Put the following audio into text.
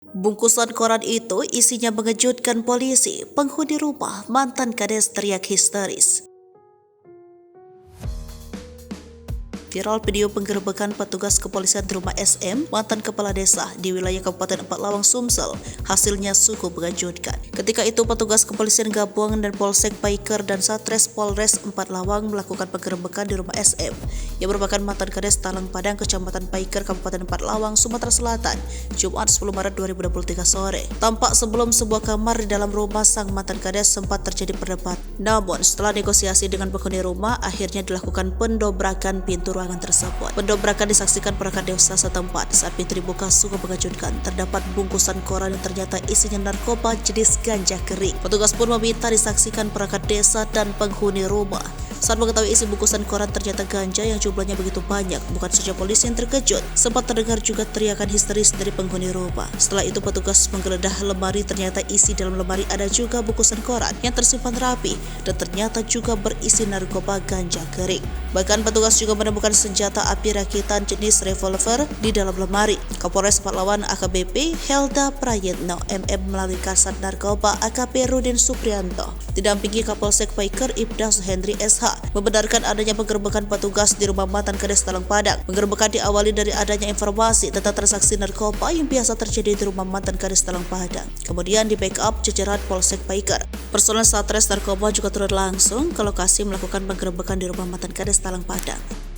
Bungkusan koran itu isinya mengejutkan polisi. Penghuni rumah mantan kades teriak histeris. Viral video penggerebekan petugas kepolisian di rumah SM, mantan kepala desa di wilayah Kabupaten Empat Lawang, Sumsel. Hasilnya cukup mengejutkan. Ketika itu petugas kepolisian gabungan dan Polsek Paiker dan Satres Polres Empat Lawang melakukan penggerebekan di rumah SM, yang merupakan mantan kades Talang Padang, Kecamatan Paiker, Kabupaten Empat Lawang, Sumatera Selatan, Jumat 10 Maret 2023 sore. Tampak sebelum sebuah kamar di dalam rumah sang mantan kades sempat terjadi perdebatan. Namun setelah negosiasi dengan penghuni rumah, akhirnya dilakukan pendobrakan pintu ruangan tersebut. Pendobrakan disaksikan perangkat desa setempat. Saat pintu dibuka sungguh mengejutkan. Terdapat bungkusan koran yang ternyata isinya narkoba jenis ganja kering. Petugas pun meminta disaksikan perangkat desa dan penghuni rumah. Saat mengetahui isi bungkusan koran ternyata ganja yang jumlahnya begitu banyak, bukan saja polisi yang terkejut, sempat terdengar juga teriakan histeris dari penghuni rumah. Setelah itu petugas menggeledah lemari, ternyata isi dalam lemari ada juga bungkusan koran yang tersimpan rapi dan ternyata juga berisi narkoba ganja kering. Bahkan petugas juga menemukan senjata api rakitan jenis revolver di dalam lemari. Kapolres Empat Lawang AKBP Helda Prayetno MM melalui Kasat Narkoba AKP Rudin Suprianto didampingi Kapolsek Paiker Ibda Suhendri SH membenarkan adanya penggerebekan petugas di rumah mantan kades Talang Padang. Penggerebekan diawali dari adanya informasi tentang transaksi narkoba yang biasa terjadi di rumah mantan kades Talang Padang. Kemudian di backup jajaran Polsek Paiker. Personel Satres Narkoba juga turun langsung ke lokasi melakukan penggerebekan di rumah mantan kades Talang Padang.